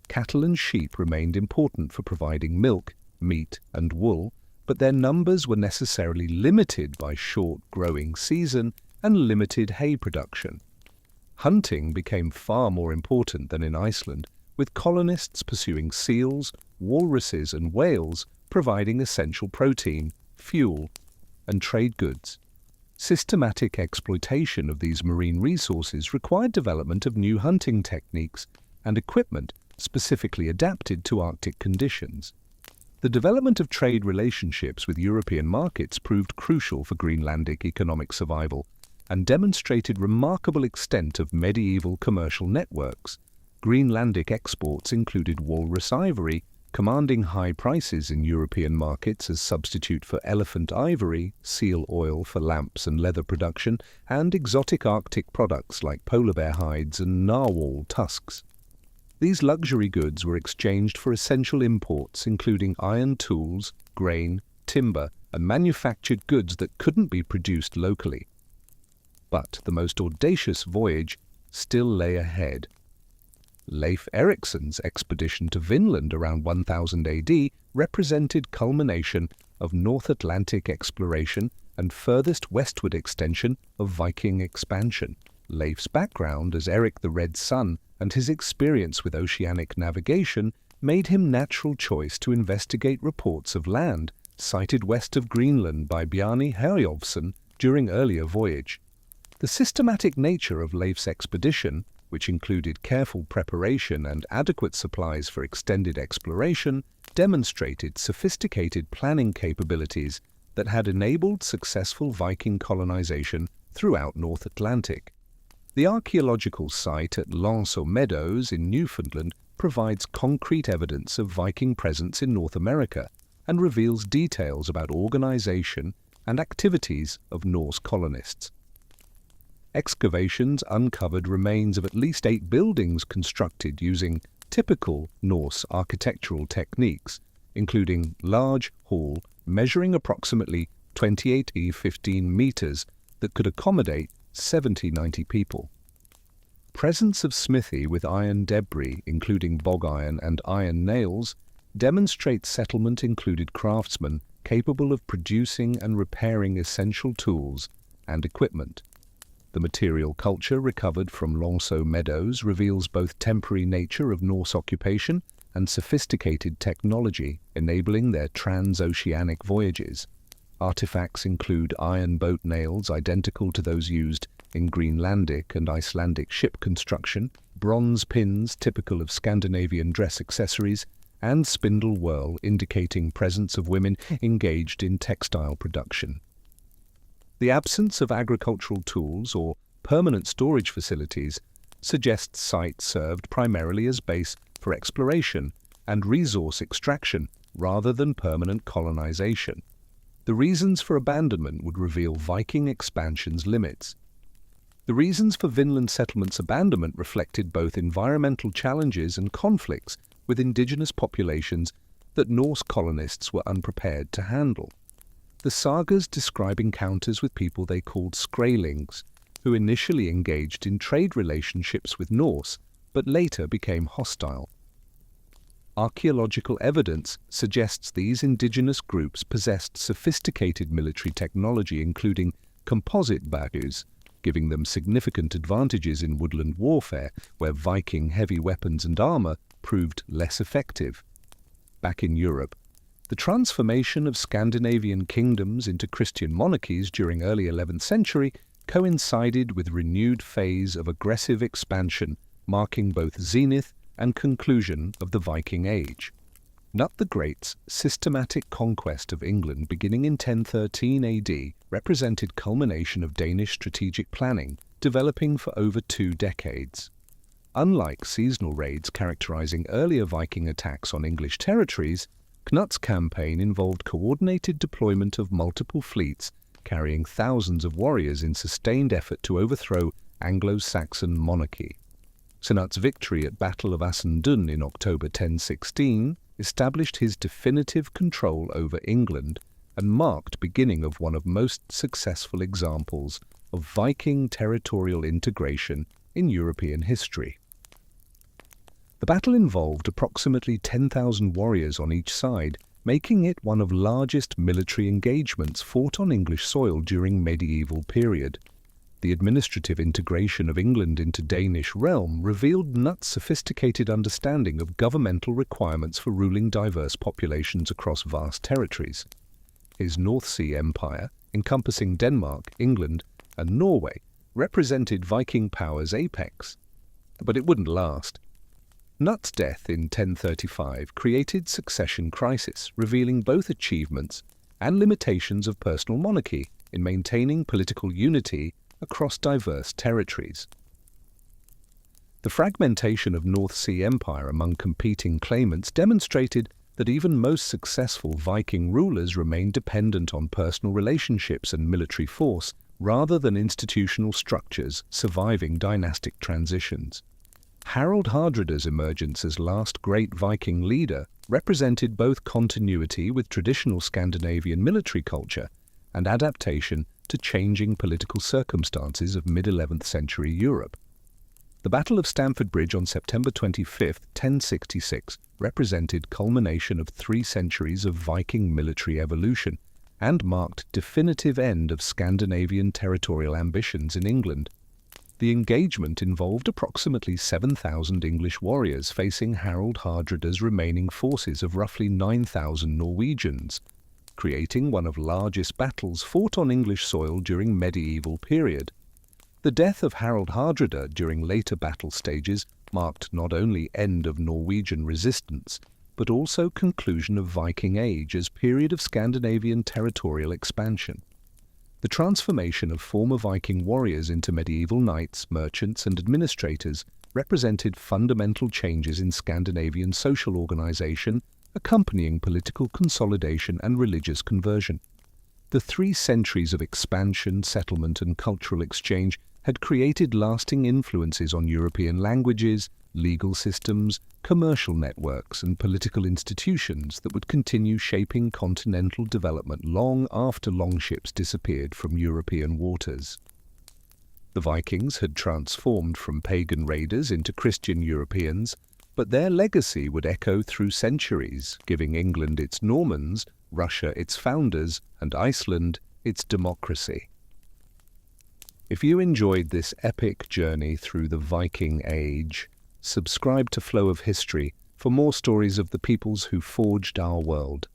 Cattle and sheep remained important for providing milk, meat, and wool, but their numbers were necessarily limited by short growing season and limited hay production. Hunting became far more important than in Iceland, with colonists pursuing seals, walruses, and whales providing essential protein, fuel, and trade goods. Systematic exploitation of these marine resources required development of new hunting techniques and equipment specifically adapted to Arctic conditions. The development of trade relationships with European markets proved crucial for Greenlandic economic survival, and demonstrated remarkable extent of medieval commercial networks. Greenlandic exports included walrus ivory, commanding high prices in European markets as substitute for elephant ivory, seal oil for lamps and leather production, and exotic Arctic products like polar bear hides and narwhal tusks. These luxury goods were exchanged for essential imports including iron tools, grain, timber, and manufactured goods that couldn't be produced locally. But the most audacious voyage still lay ahead. Leif Eriksson's expedition to Vinland around 1000 AD represented culmination of North Atlantic exploration and furthest westward extension of Viking expansion. Leif's background as Eric the Red Sun and his experience with oceanic navigation made him natural choice to investigate reports of land sighted west of Greenland by Bjarni Herjolfsson during earlier voyage. The systematic nature of Leif's expedition, which included careful preparation and adequate supplies for extended exploration, demonstrated sophisticated planning capabilities that had enabled successful Viking colonization throughout North Atlantic. The archaeological site at Lens Meadows in Newfoundland provides concrete evidence of Viking presence in North America and reveals details about organization and activities of Norse colonists. Excavations uncovered remains of at least 8 buildings constructed using typical Norse architectural techniques, including large hall measuring approximately 28-15 meters that could accommodate 70-90 people. Presence of smithy with iron debris, including bog iron and iron nails, demonstrates settlement included craftsmen capable of producing and repairing essential tools and equipment. The material culture recovered from Longso Meadows reveals both temporary nature of Norse occupation and sophisticated technology enabling their transoceanic voyages. Artifacts include iron boat nails identical to those used in Greenlandic and Icelandic ship construction, bronze pins typical of Scandinavian dress accessories, and spindle whorl indicating presence of women engaged in textile production. The absence of agricultural tools or permanent storage facilities suggests sites served primarily as base for exploration and resource extraction rather than permanent colonization. The reasons for abandonment would reveal Viking expansion's limits. The reasons for Vinland settlement's abandonment reflected both environmental challenges and conflicts with indigenous populations that Norse colonists were unprepared to handle. The sagas describe encounters with people they called Skraelings, who initially engaged in trade relationships with Norse, but later became hostile. Archaeological evidence suggests these indigenous groups possessed sophisticated military technology, including composite bagus, giving them significant advantages in woodland warfare, where Viking heavy weapons and armor proved less effective. Back in Europe, the transformation of Scandinavian kingdoms into Christian monarchies during early 11th century coincided with renewed phase of aggressive expansion, marking both zenith and conclusion of the Viking Age. Knut the Great's systematic conquest of England beginning in 1013 AD represented culmination of Danish strategic planning, developing for over 2 decades. Unlike seasonal raids characterizing earlier Viking attacks on English territories, Knut's campaign involved coordinated deployment of multiple fleets carrying thousands of warriors in sustained effort to overthrow Anglo-Saxon monarchy. Knut's victory at Battle of Asundun in October 1016 established his definitive control over England and marked beginning of one of most successful examples of Viking territorial integration in European history. The battle involved approximately 10,000 warriors on each side, making it one of the largest military engagements fought on English soil during medieval period. The administrative integration of England into Danish realm revealed Knut's sophisticated understanding of governmental requirements for ruling diverse populations across vast territories. His North Sea Empire, encompassing Denmark, England, and Norway, represented Viking power's apex. But it wouldn't last. Knut's death in 1035 created succession crisis, revealing both achievements and limitations of personal monarchy in maintaining political unity across diverse territories. The fragmentation of North Sea Empire among competing claimants demonstrated that even most successful Viking rulers remained dependent on personal relationships and military force rather than institutional structures surviving dynastic transitions. Harald Hardrada's emergence as last great Viking leader represented both continuity with traditional Scandinavian military culture and adaptation to changing political circumstances of mid-11th century Europe. The Battle of Stamford Bridge on September 25, 1066, represented culmination of 3 centuries of Viking military evolution and marked definitive end of Scandinavian territorial ambitions in England. The engagement involved approximately 7,000 English warriors facing Harald Hardrada's remaining forces of roughly 9,000 Norwegians, creating one of the largest battles fought on English soil during medieval period. The death of Harald Hardrada during later battle stages marked not only end of Norwegian resistance, but also conclusion of Viking Age as period of Scandinavian territorial expansion. The transformation of former Viking warriors into medieval knights, merchants, and administrators represented fundamental changes in Scandinavian social organization, accompanying political consolidation and religious conversion. The 3 centuries of expansion, settlement, and cultural exchange had created lasting influences on European languages, legal systems, commercial networks, and political institutions that would continue shaping continental development long after longships disappeared from European waters. The Vikings had transformed from pagan raiders into Christian Europeans, but their legacy would echo through centuries, giving England its Normans, Russia its founders, and Iceland its democracy. If you enjoyed this epic journey through the Viking Age, subscribe to Flow of History for more stories of the peoples who forged our world.